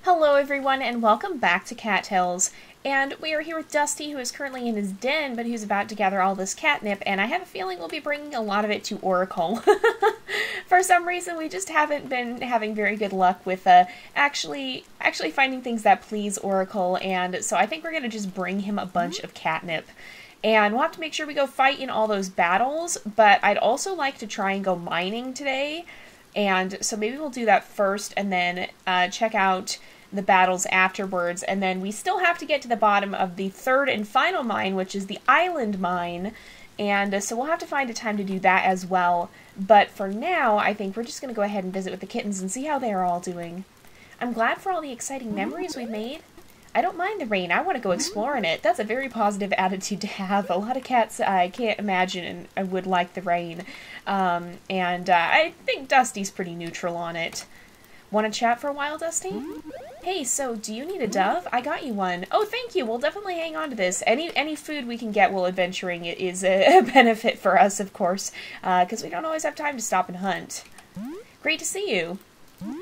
Hello everyone and welcome back to Cattails. And we are here with Dusty, who is currently in his den, but who's about to gather all this catnip, and I have a feeling we'll be bringing a lot of it to Oracle. For some reason, we just haven't been having very good luck with actually finding things that please Oracle, and so I think we're going to just bring him a bunch of catnip. And we'll have to make sure we go fight in all those battles, but I'd also like to try and go mining today, and so maybe we'll do that first, and then check out the battles afterwards, and then we still have to get to the bottom of the third and final mine, which is the island mine, and so we'll have to find a time to do that as well. But for now, I think we're just going to go ahead and visit with the kittens and see how they are all doing. I'm glad for all the exciting memories we've made. I don't mind the rain. I want to go explore in it. That's a very positive attitude to have. A lot of cats I can't imagine would like the rain, and I think Dusty's pretty neutral on it. Want to chat for a while, Dusty? Hey, so do you need a dove? I got you one. Oh, thank you. We'll definitely hang on to this. Any food we can get while adventuring is a benefit for us, of course, because we don't always have time to stop and hunt. Great to see you.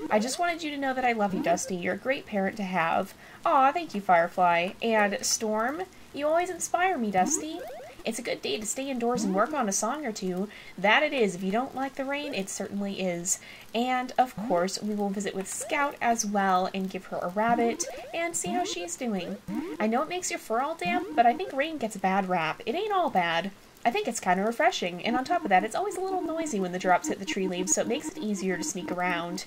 I just wanted you to know that I love you, Dusty. You're a great parent to have. Aw, thank you, Firefly. And Storm, you always inspire me, Dusty. It's a good day to stay indoors and work on a song or two. That it is. If you don't like the rain, it certainly is. And, of course, we will visit with Scout as well and give her a rabbit and see how she's doing. I know it makes your fur all damp, but I think rain gets a bad rap. It ain't all bad. I think it's kind of refreshing, and on top of that, it's always a little noisy when the drops hit the tree leaves, so it makes it easier to sneak around.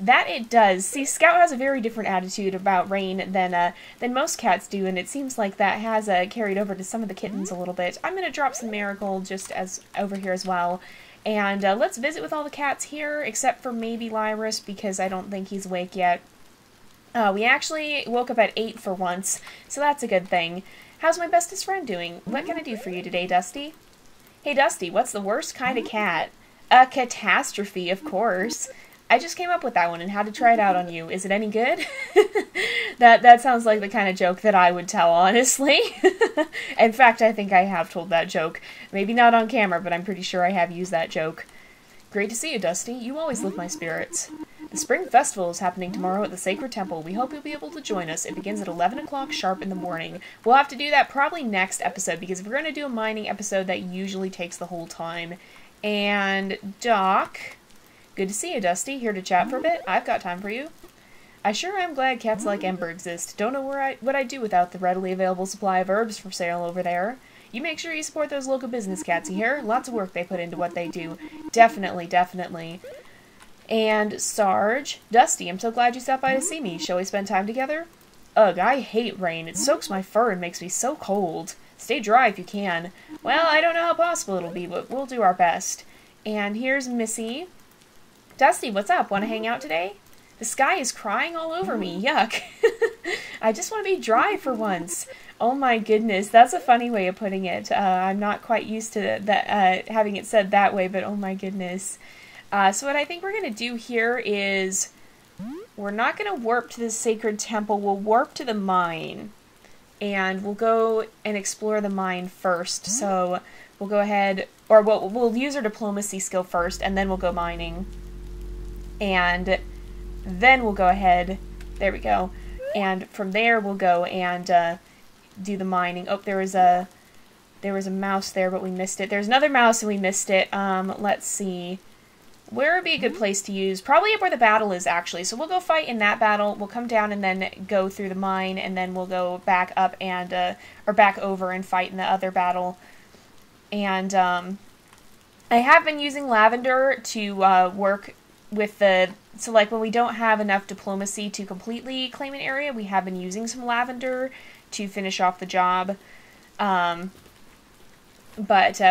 That it does. See, Scout has a very different attitude about rain than most cats do, and it seems like that has carried over to some of the kittens a little bit. I'm going to drop some Marigold just as over here as well, and let's visit with all the cats here, except for maybe Lyrus, because I don't think he's awake yet. We actually woke up at 8 for once, so that's a good thing. How's my bestest friend doing? What can I do for you today, Dusty? Hey, Dusty, what's the worst kind of cat? A catastrophe, of course. I just came up with that one and had to try it out on you. Is it any good? That sounds like the kind of joke that I would tell, honestly. In fact, I think I have told that joke. Maybe not on camera, but I'm pretty sure I have used that joke. Great to see you, Dusty. You always lift my spirits. The Spring Festival is happening tomorrow at the Sacred Temple. We hope you'll be able to join us. It begins at 11 o'clock sharp in the morning. We'll have to do that probably next episode, because if we're going to do a mining episode, that usually takes the whole time. And Doc... Good to see you, Dusty. Here to chat for a bit? I've got time for you. I sure am glad cats like Ember exist. Don't know what I'd do without the readily available supply of herbs for sale over there. You make sure you support those local business cats, you hear? Lots of work they put into what they do. Definitely, definitely. And Sarge, Dusty, I'm so glad you stopped by to see me. Shall we spend time together? Ugh, I hate rain. It soaks my fur and makes me so cold. Stay dry if you can. Well, I don't know how possible it'll be, but we'll do our best. And here's Missy. Dusty, what's up? Want to hang out today? The sky is crying all over me. Yuck. I just want to be dry for once. Oh my goodness, that's a funny way of putting it. I'm not quite used to that having it said that way, but oh my goodness. So what I think we're going to do here is we're not going to warp to the Sacred Temple. We'll warp to the mine. And we'll go and explore the mine first. So we'll go ahead, or we'll use our diplomacy skill first, and then we'll go mining. And then we'll go ahead, there we go, and from there we'll go and do the mining. Oh, there was a mouse there, but we missed it. There's another mouse and we missed it. Let's see. Where would be a good place to use? Probably up where the battle is, actually. So we'll go fight in that battle. We'll come down and then go through the mine, and then we'll go back up and, or back over and fight in the other battle. And, I have been using lavender to, work with so like when we don't have enough diplomacy to completely claim an area, we have been using some lavender to finish off the job. But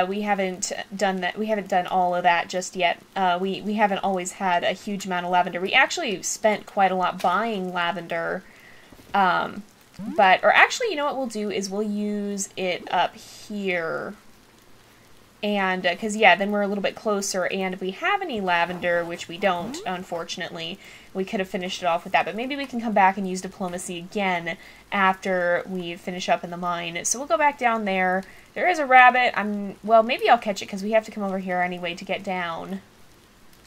we haven't done that. We haven't done all of that just yet. We haven't always had a huge amount of lavender. We actually spent quite a lot buying lavender. Or actually, you know what we'll do is we'll use it up here. And, because, yeah, then we're a little bit closer, and if we have any lavender, which we don't, unfortunately, we could have finished it off with that, but maybe we can come back and use diplomacy again after we finish up in the mine. So we'll go back down there. There is a rabbit. Well, maybe I'll catch it, because we have to come over here anyway to get down.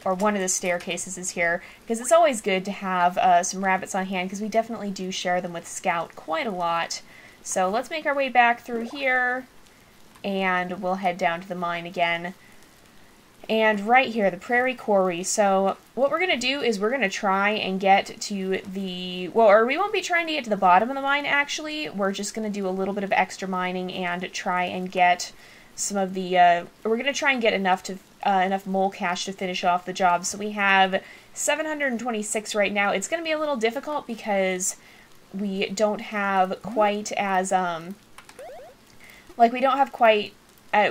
or one of the staircases is here, because it's always good to have some rabbits on hand, because we definitely do share them with Scout quite a lot. So let's make our way back through here, and we'll head down to the mine again. And right here, the Prairie Quarry. So what we're going to do is we're going to try and get to the... Well, or we won't be trying to get to the bottom of the mine, actually. We're just going to do a little bit of extra mining and try and get some of the... we're going to try and get enough mole cash to finish off the job. So we have 726 right now. It's going to be a little difficult because we don't have quite as... we don't have quite...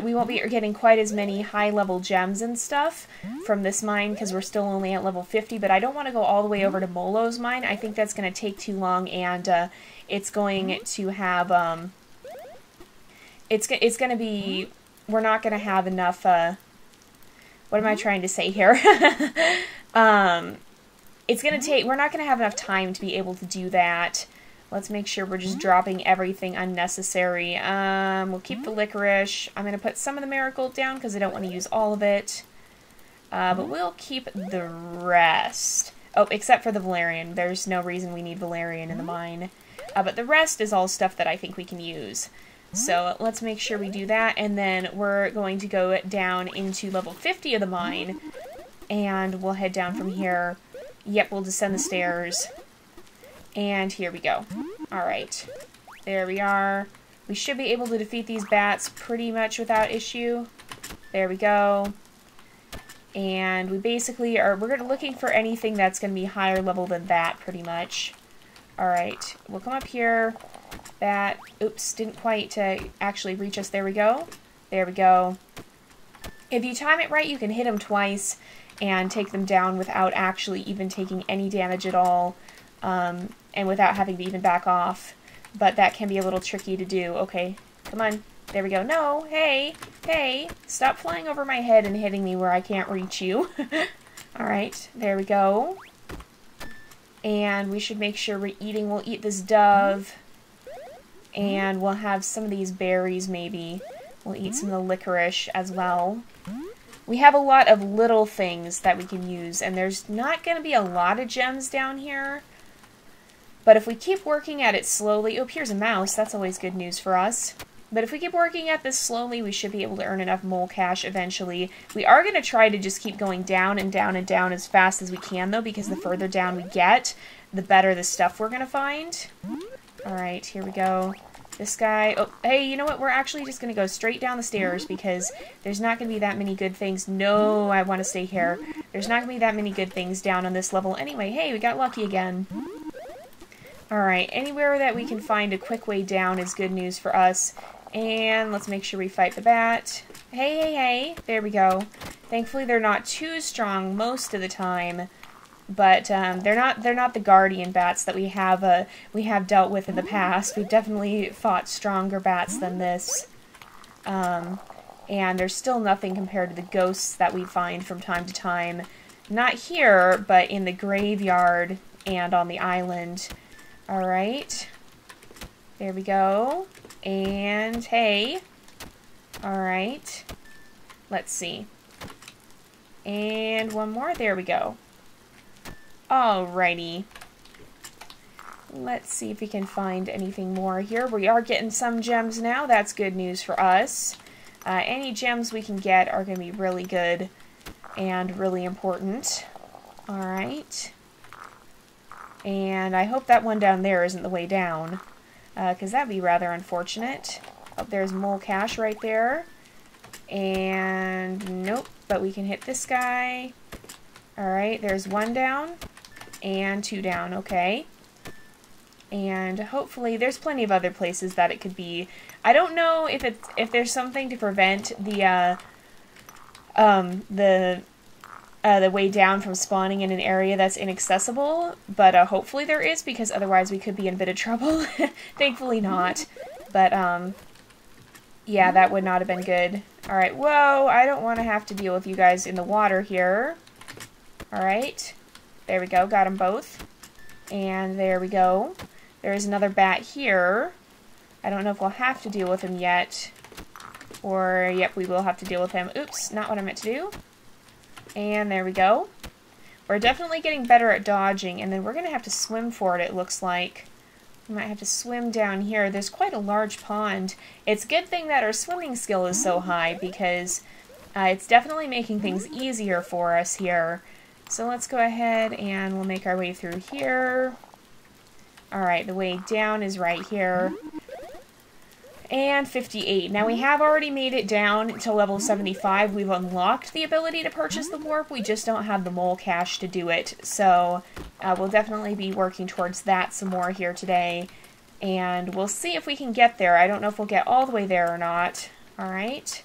we won't be getting quite as many high-level gems and stuff from this mine because we're still only at level 50, but I don't want to go all the way over to Molo's mine. I think that's going to take too long, and it's going to have, it's going to be, we're not going to have enough, what am I trying to say here? It's going to take, we're not going to have enough time to be able to do that. Let's make sure we're just dropping everything unnecessary. We'll keep the licorice. I'm going to put some of the marigold down because I don't want to use all of it. But we'll keep the rest. Oh, except for the valerian. There's no reason we need valerian in the mine. But the rest is all stuff that I think we can use. So let's make sure we do that. And then we're going to go down into level 50 of the mine. And we'll head down from here. Yep, we'll descend the stairs. And here we go. Alright. There we are. We should be able to defeat these bats pretty much without issue. There we go. And we basically are, we're looking for anything that's going to be higher level than that, pretty much. Alright. We'll come up here. Bat. Oops, didn't quite actually reach us. There we go. There we go. If you time it right, you can hit them twice and take them down without actually even taking any damage at all. And without having to even back off. But that can be a little tricky to do. Okay, come on. There we go. No, hey, hey, stop flying over my head and hitting me where I can't reach you. Alright, there we go. And we should make sure we're eating. We'll eat this dove. And we'll have some of these berries, maybe. We'll eat some of the licorice as well. We have a lot of little things that we can use. And there's not going to be a lot of gems down here. But if we keep working at it slowly... Oh, here's a mouse. That's always good news for us. But if we keep working at this slowly, we should be able to earn enough mole cash eventually. We are going to try to just keep going down and down and down as fast as we can, though, because the further down we get, the better the stuff we're going to find. Alright, here we go. This guy... Oh, hey, you know what? We're actually just going to go straight down the stairs because there's not going to be that many good things. No, I want to stay here. There's not going to be that many good things down on this level. Anyway, hey, we got lucky again. Alright, anywhere that we can find a quick way down is good news for us. And let's make sure we fight the bat. Hey, hey, hey. There we go. Thankfully, they're not too strong most of the time. But they're not the guardian bats that we have dealt with in the past. We've definitely fought stronger bats than this. And there's still nothing compared to the ghosts that we find from time to time. Not here, but in the graveyard and on the island. Alright. There we go. And, hey. Alright. Let's see. And one more. There we go. Alrighty. Let's see if we can find anything more here. We are getting some gems now. That's good news for us. Any gems we can get are going to be really good and really important. Alright. And I hope that one down there isn't the way down, because that'd be rather unfortunate. Oh, there's mole cash right there. And nope, but we can hit this guy. Alright, there's one down and two down, okay. And hopefully there's plenty of other places that it could be. I don't know if there's something to prevent the way down from spawning in an area that's inaccessible, but hopefully there is, because otherwise we could be in a bit of trouble. Thankfully not, but yeah, that would not have been good. Alright, whoa, I don't want to have to deal with you guys in the water here. Alright, there we go, got them both. And there we go. There is another bat here. I don't know if we'll have to deal with him yet. Or, yep, we will have to deal with him. Oops, not what I meant to do. And there we go. We're definitely getting better at dodging, and then we're going to have to swim for it, it looks like. We might have to swim down here. There's quite a large pond. It's a good thing that our swimming skill is so high, because it's definitely making things easier for us here. So let's go ahead and we'll make our way through here. Alright, the way down is right here. And 58. Now we have already made it down to level 75. We've unlocked the ability to purchase the warp. We just don't have the mole cash to do it. So we'll definitely be working towards that some more here today. And we'll see if we can get there. I don't know if we'll get all the way there or not. Alright.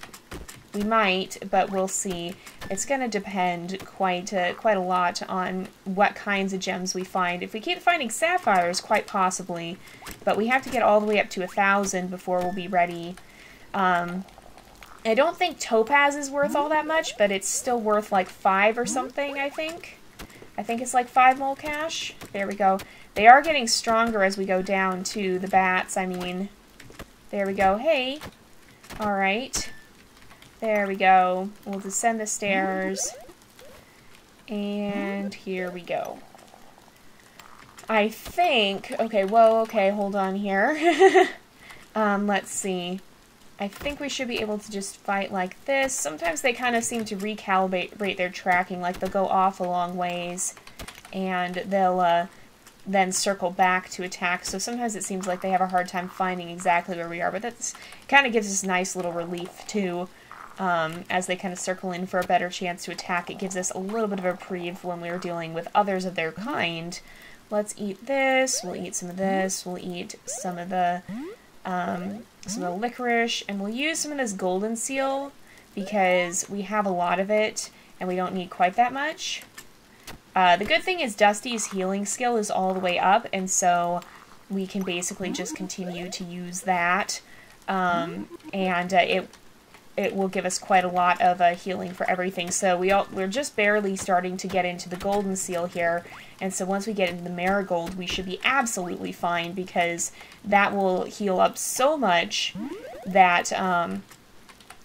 We might, but we'll see. It's going to depend quite a lot on what kinds of gems we find. If we keep finding sapphires, quite possibly, but we have to get all the way up to 1,000 before we'll be ready. I don't think topaz is worth all that much, but it's still worth like 5 or something, I think. I think it's like 5 mole cash. There we go. They are getting stronger as we go down, too, the bats, I mean. There we go. Hey. Alright. There we go. We'll descend the stairs. And here we go. I think... Okay, hold on here. Let's see. I think we should be able to just fight like this. Sometimes they kind of seem to recalibrate their tracking, like they'll go off a long ways, and they'll then circle back to attack. So sometimes it seems like they have a hard time finding exactly where we are, but that's kind of gives us nice little relief, too. As they kind of circle in for a better chance to attack. It gives us a little bit of a reprieve when we were dealing with others of their kind. Let's eat this, we'll eat some of this, we'll eat some of the licorice, and we'll use some of this golden seal because we have a lot of it and we don't need quite that much. The good thing is Dusty's healing skill is all the way up, and so we can basically just continue to use that, and it will give us quite a lot of healing for everything. So we're just barely starting to get into the golden seal here, and so once we get into the marigold, we should be absolutely fine, because that will heal up so much that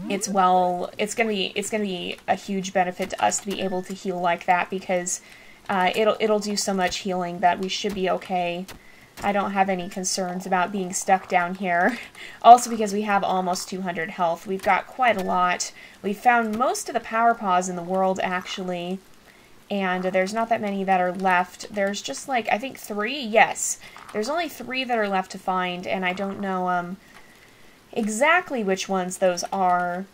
it's gonna be a huge benefit to us to be able to heal like that, because it'll do so much healing that we should be okay. I don't have any concerns about being stuck down here. Also because we have almost 200 health. We've got quite a lot. We've found most of the power paws in the world, actually. And there's not that many that are left. There's just like, I think 3? Yes. There's only 3 that are left to find, and I don't know exactly which ones those are.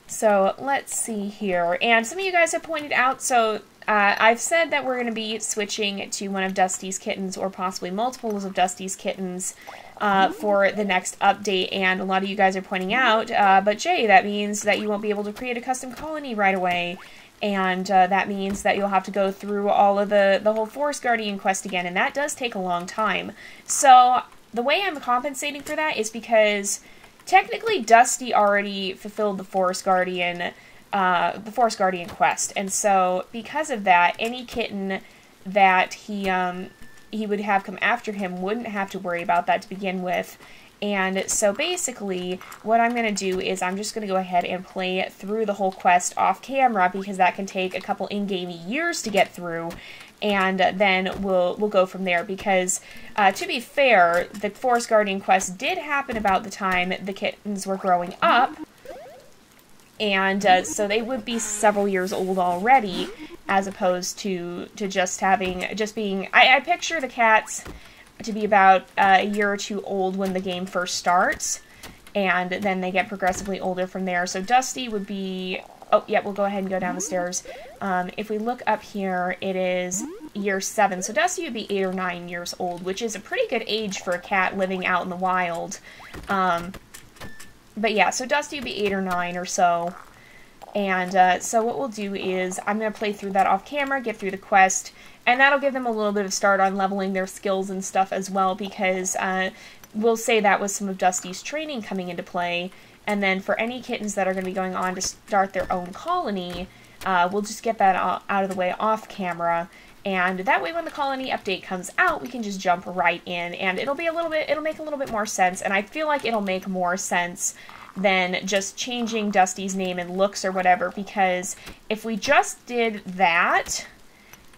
So let's see here. And some of you guys have pointed out, so I've said that we're going to be switching to one of Dusty's kittens, or possibly multiples of Dusty's kittens, for the next update, and a lot of you guys are pointing out, but Jay, that means that you won't be able to create a custom colony right away, and that means that you'll have to go through all of the whole Forest Guardian quest again, and that does take a long time. So the way I'm compensating for that is because technically Dusty already fulfilled the Forest Guardian quest, and so because of that, any kitten that he would have come after him wouldn't have to worry about that to begin with. And so basically what I'm going to do is I'm just going to go ahead and play through the whole quest off camera, because that can take a couple in-game years to get through, and then we'll go from there, because to be fair, the Forest Guardian quest did happen about the time the kittens were growing up. And so they would be several years old already, as opposed to just being... I picture the cats to be about a year or 2 old when the game first starts, and then they get progressively older from there. So Dusty would be... Oh, yeah, we'll go ahead and go down the stairs. If we look up here, it is year 7. So Dusty would be 8 or 9 years old, which is a pretty good age for a cat living out in the wild. But yeah, so Dusty would be 8 or 9 or so. And so what we'll do is I'm going to play through that off camera, get through the quest, and that'll give them a little bit of start on leveling their skills and stuff as well, because we'll say that was some of Dusty's training coming into play. And then for any kittens that are going to be going on to start their own colony, we'll just get that out of the way off camera. And that way when the colony update comes out, we can just jump right in, and it'll make a little bit more sense, and I feel like it'll make more sense than just changing Dusty's name and looks or whatever, because if we just did that,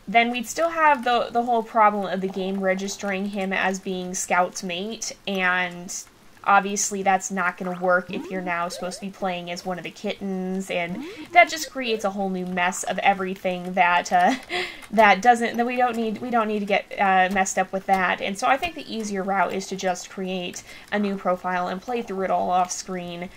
then we'd still have the whole problem of the game registering him as being Scout's mate, and obviously that's not going to work if you're now supposed to be playing as one of the kittens, and that just creates a whole new mess of everything that we don't need to get messed up with that. And so I think the easier route is to just create a new profile and play through it all off screen.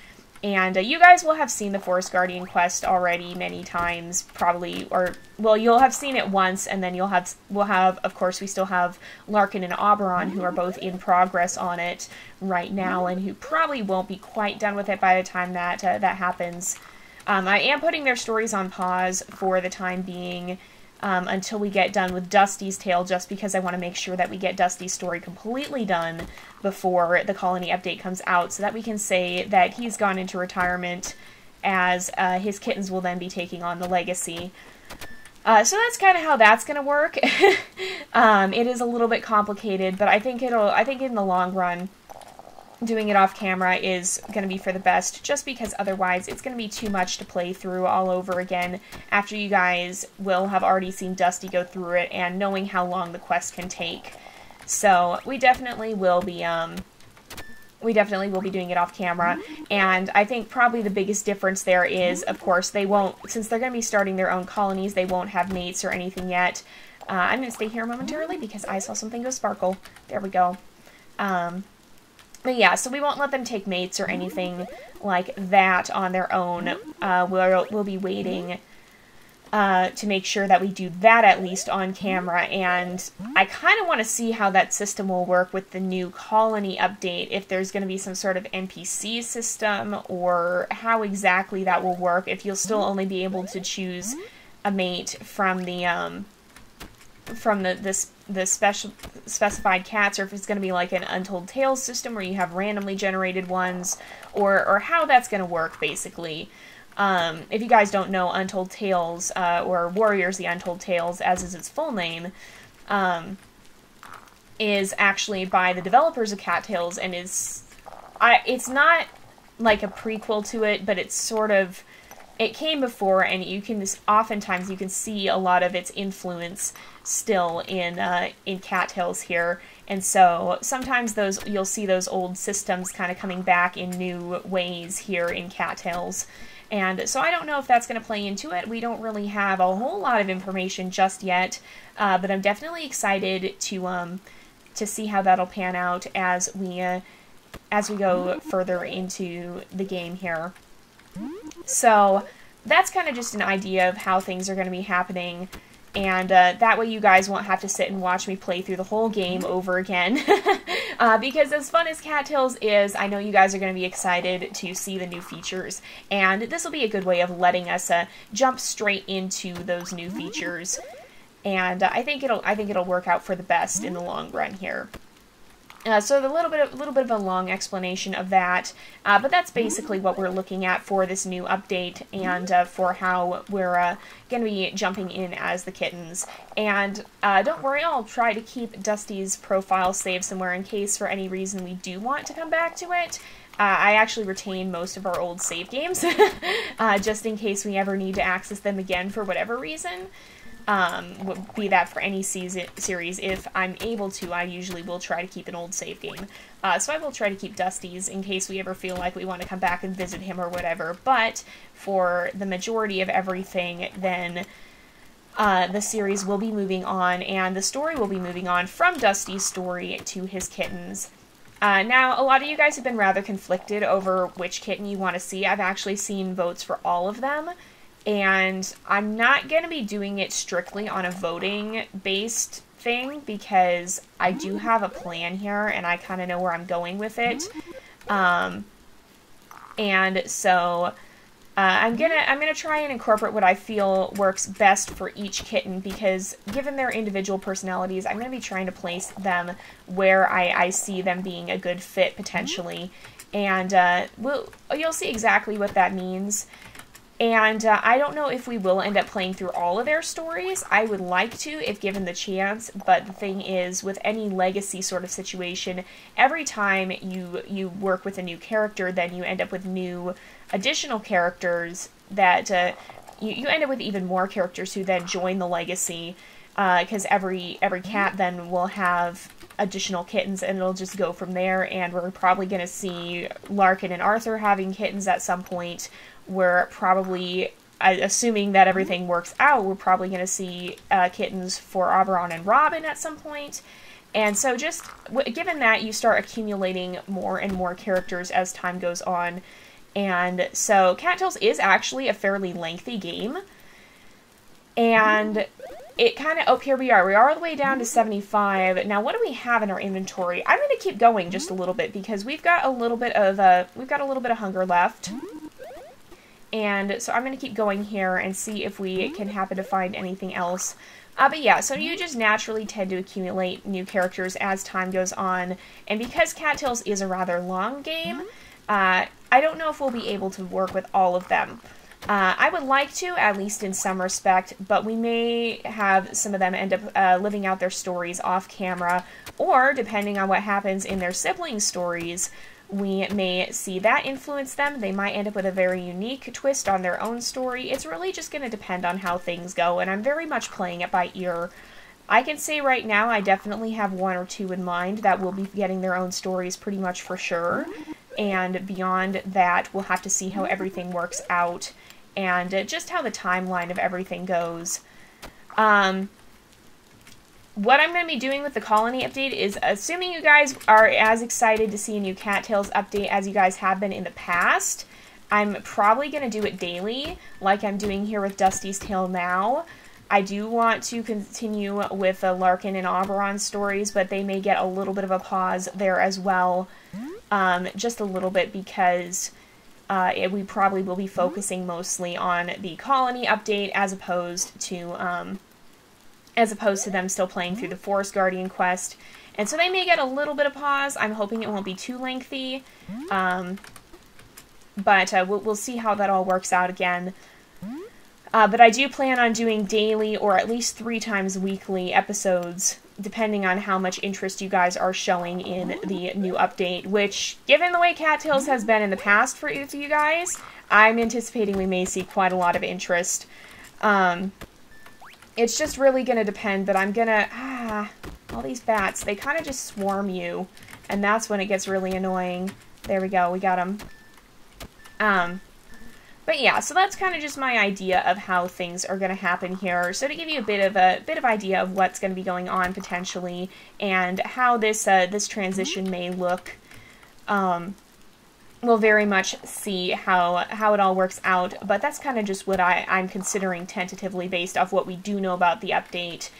And you guys will have seen the Forest Guardian quest already many times, probably, or, well, you'll have seen it once, and then we'll have, of course, we still have Larkin and Oberon, who are both in progress on it right now, and who probably won't be quite done with it by the time that happens. I am putting their stories on pause for the time being, until we get done with Dusty's tale, just because I want to make sure that we get Dusty's story completely done before the colony update comes out, so that we can say that he's gone into retirement, as his kittens will then be taking on the legacy. So that's kind of how that's going to work. It is a little bit complicated, but I think in the long run, doing it off camera is going to be for the best, just because otherwise it's going to be too much to play through all over again after you guys will have already seen Dusty go through it and knowing how long the quest can take. So we definitely will be doing it off camera, and I think probably the biggest difference there is, of course, they won't, since they're going to be starting their own colonies, they won't have mates or anything yet. I'm going to stay here momentarily because I saw something go sparkle. There we go. But yeah, so we won't let them take mates or anything like that on their own. We'll be waiting to make sure that we do that at least on camera, and I kind of want to see how that system will work with the new colony update, if there's going to be some sort of NPC system, or how exactly that will work, if you'll still only be able to choose a mate from the specified cats, or if it's going to be like an Untold Tales system where you have randomly generated ones, or how that's going to work, basically. If you guys don't know, Untold Tales, or Warriors the Untold Tales, as is its full name, is actually by the developers of Cattails, and it's not like a prequel to it, but it's sort of, it came before, and oftentimes you can see a lot of its influence still in Cattails here, and so sometimes you'll see those old systems kind of coming back in new ways here in Cattails. And so I don't know if that's going to play into it. We don't really have a whole lot of information just yet, but I'm definitely excited to see how that'll pan out as we go further into the game here. So that's kind of just an idea of how things are going to be happening, and that way you guys won't have to sit and watch me play through the whole game over again. Because as fun as Cattails is, I know you guys are going to be excited to see the new features, and this will be a good way of letting us jump straight into those new features. And I think it'll work out for the best in the long run here. So a little bit of a long explanation of that, but that's basically what we're looking at for this new update, and for how we're going to be jumping in as the kittens. And don't worry, I'll try to keep Dusty's profile saved somewhere in case for any reason we do want to come back to it. I actually retain most of our old save games, just in case we ever need to access them again for whatever reason. Be that for any series. If I'm able to, I usually will try to keep an old save game. So I will try to keep Dusty's in case we ever feel like we want to come back and visit him or whatever. But for the majority of everything, then the series will be moving on, and the story will be moving on from Dusty's story to his kittens. Now, a lot of you guys have been rather conflicted over which kitten you want to see. I've actually seen votes for all of them. And I'm not going to be doing it strictly on a voting-based thing, because I do have a plan here, and I kind of know where I'm going with it. And so I'm gonna try and incorporate what I feel works best for each kitten, because given their individual personalities, I'm going to be trying to place them where I see them being a good fit, potentially. And you'll see exactly what that means. And I don't know if we will end up playing through all of their stories. I would like to, if given the chance, but the thing is, with any legacy sort of situation, every time you work with a new character, then you end up with new additional characters that you end up with even more characters who then join the legacy, because every cat then will have additional kittens, and it'll just go from there. And we're probably going to see Larkin and Arthur having kittens at some point. We're probably, assuming that everything works out, we're probably going to see kittens for Oberon and Robin at some point. And so just, given that, you start accumulating more and more characters as time goes on. And so Cattails is actually a fairly lengthy game. And it kind of, oh, here we are. We are all the way down to 75. Now, what do we have in our inventory? I'm going to keep going just a little bit because we've got a little bit of hunger left. And so I'm going to keep going here and see if we can happen to find anything else. But yeah, so you just naturally tend to accumulate new characters as time goes on. And because Cattails is a rather long game, I don't know if we'll be able to work with all of them. I would like to, at least in some respect, but we may have some of them end up living out their stories off camera, or depending on what happens in their sibling stories, we may see that influence them. They might end up with a very unique twist on their own story. It's really just going to depend on how things go, and I'm very much playing it by ear. I can say right now I definitely have one or two in mind that will be getting their own stories pretty much for sure, and beyond that we'll have to see how everything works out and just how the timeline of everything goes. What I'm going to be doing with the Colony update is, assuming you guys are as excited to see a new Cattails update as you guys have been in the past, I'm probably going to do it daily, like I'm doing here with Dusty's Tale now. I do want to continue with the Larkin and Oberon stories, but they may get a little bit of a pause there as well, just a little bit, because we probably will be focusing mostly on the Colony update as opposed to them still playing through the Forest Guardian quest. And so they may get a little bit of pause. I'm hoping it won't be too lengthy. But we'll see how that all works out again. But I do plan on doing daily or at least 3 times weekly episodes, depending on how much interest you guys are showing in the new update, which, given the way Cattails has been in the past for you guys, I'm anticipating we may see quite a lot of interest. It's just really going to depend, but I'm going to... all these bats, they kind of just swarm you, and that's when it gets really annoying. There we go, we got them. But yeah, so that's kind of just my idea of how things are going to happen here. So to give you a bit of idea of what's going to be going on potentially, and how this this transition may look, we'll very much see how it all works out. But that's kind of just what I'm considering tentatively based off what we do know about the update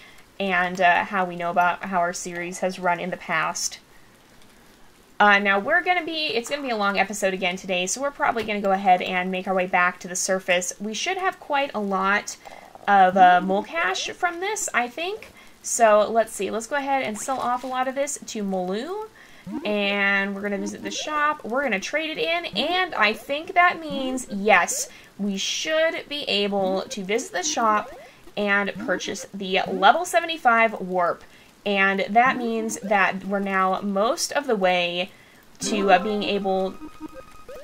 and how we know about how our series has run in the past. Now it's going to be a long episode again today, so we're probably going to go ahead and make our way back to the surface. We should have quite a lot of Mulcash from this, I think. So let's see, let's go ahead and sell off a lot of this to Molu. And we're going to visit the shop, we're going to trade it in, and I think that means, yes, we should be able to visit the shop and purchase the level 75 warp. And that means that we're now most of the way to being able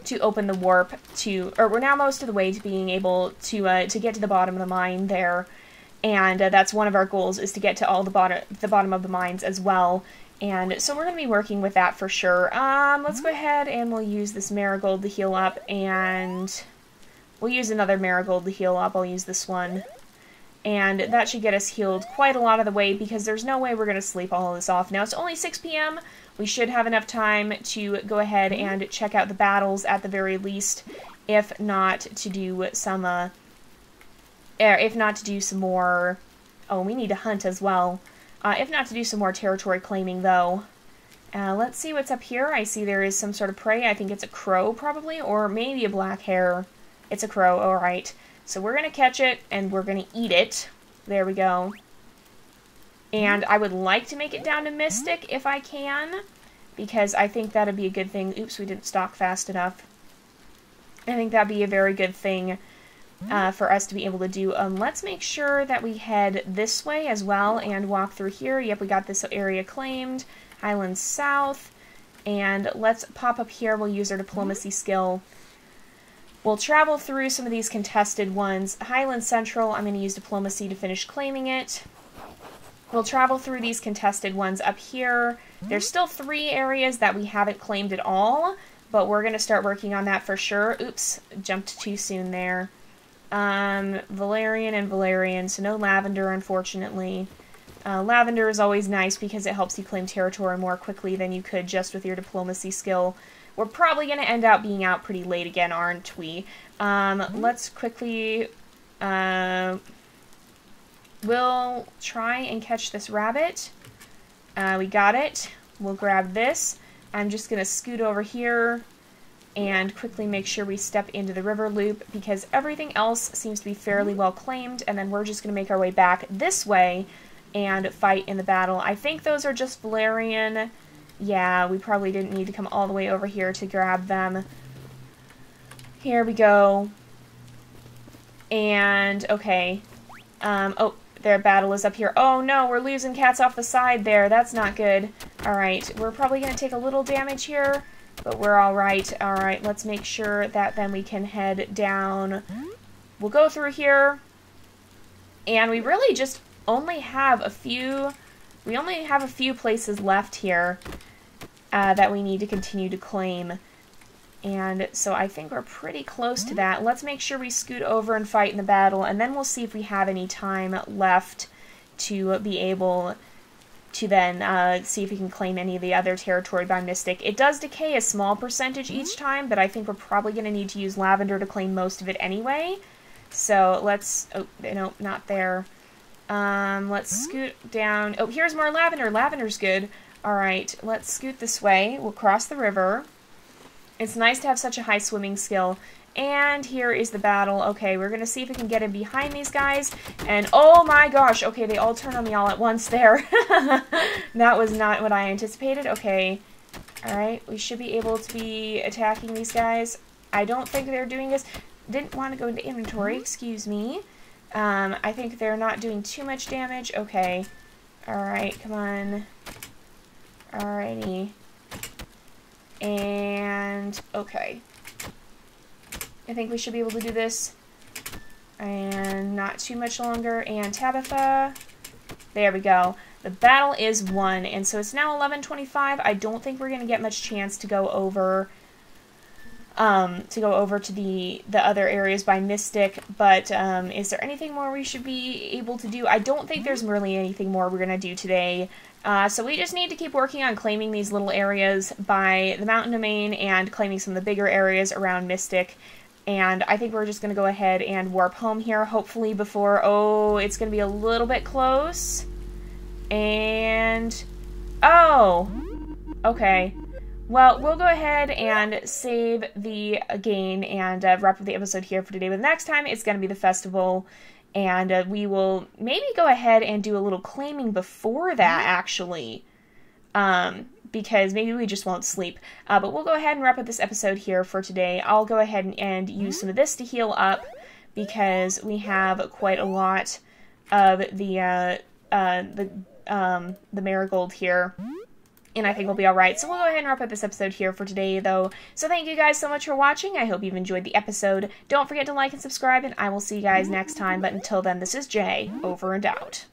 to open the warp we're now most of the way to being able to get to the bottom of the mine there. And that's one of our goals, is to get to all the bottom of the mines as well. And so we're going to be working with that for sure. Let's go ahead and we'll use this marigold to heal up, and we'll use another marigold to heal up. I'll use this one. And that should get us healed quite a lot of the way, because there's no way we're going to sleep all of this off. Now, it's only 6 p.m. We should have enough time to go ahead and check out the battles at the very least, if not to do some more... Oh, we need to hunt as well. If not to do some more territory claiming, though. Let's see what's up here. I see there is some sort of prey. I think it's a crow, probably, or maybe a black hare. It's a crow, alright. So we're going to catch it, and we're going to eat it. There we go. And I would like to make it down to Mystic if I can, because I think that'd be a good thing. Oops, we didn't stock fast enough. I think that'd be a very good thing for us to be able to do. Let's make sure that we head this way as well and walk through here. Yep, we got this area claimed. Highlands South. And let's pop up here. We'll use our diplomacy skill. We'll travel through some of these contested ones. Highland Central, I'm going to use diplomacy to finish claiming it. We'll travel through these contested ones up here. There's still 3 areas that we haven't claimed at all, but we're going to start working on that for sure. Oops, jumped too soon there. Valerian and Valerian, so no Lavender, unfortunately. Lavender is always nice because it helps you claim territory more quickly than you could just with your diplomacy skill. We're probably going to end up being out pretty late again, aren't we? Let's quickly... we'll try and catch this rabbit. We got it. We'll grab this. I'm just going to scoot over here and quickly make sure we step into the river loop because everything else seems to be fairly well claimed, and then we're just going to make our way back this way and fight in the battle. I think those are just Valerian. Yeah, we probably didn't need to come all the way over here to grab them. Here we go. And, okay. Oh, their battle is up here. Oh no, we're losing cats off the side there. That's not good. Alright, we're probably going to take a little damage here, but we're alright. Alright, let's make sure that then we can head down. We'll go through here. And we really just only have a few... We only have a few places left here that we need to continue to claim. And so I think we're pretty close to that. Let's make sure we scoot over and fight in the battle, and then we'll see if we have any time left to be able to then see if we can claim any of the other territory by Mystic. It does decay a small percentage each time, but I think we're probably going to need to use Lavender to claim most of it anyway. So let's... Oh, no, not there. Let's scoot down. Oh, here's more Lavender. Lavender's good. Alright, let's scoot this way. We'll cross the river. It's nice to have such a high swimming skill. And here is the battle. Okay, we're going to see if we can get in behind these guys. And oh my gosh, okay, they all turn on me all at once there. That was not what I anticipated. Okay, alright, we should be able to be attacking these guys. I don't think they're doing this. Didn't want to go into inventory, excuse me. I think they're not doing too much damage. Okay, alright, come on. Alrighty. And, okay. I think we should be able to do this. And not too much longer. And Tabitha. There we go. The battle is won. And so it's now 11:25. I don't think we're going to get much chance to go over to the other areas by Mystic, but is there anything more we should be able to do? I don't think there's really anything more we're going to do today. So we just need to keep working on claiming these little areas by the mountain domain and claiming some of the bigger areas around Mystic. And I think we're just going to go ahead and warp home here, hopefully before... Oh, it's going to be a little bit close. And... Oh! Okay. Well, we'll go ahead and save the game and wrap up the episode here for today. But next time, it's going to be the festival. And we will maybe go ahead and do a little claiming before that, actually. Because maybe we just won't sleep. But we'll go ahead and wrap up this episode here for today. I'll go ahead and use some of this to heal up, because we have quite a lot of the marigold here. And I think we'll be alright. So we'll go ahead and wrap up this episode here for today, though. So thank you guys so much for watching. I hope you've enjoyed the episode. Don't forget to like and subscribe, and I will see you guys next time. But until then, this is Jay, over and out.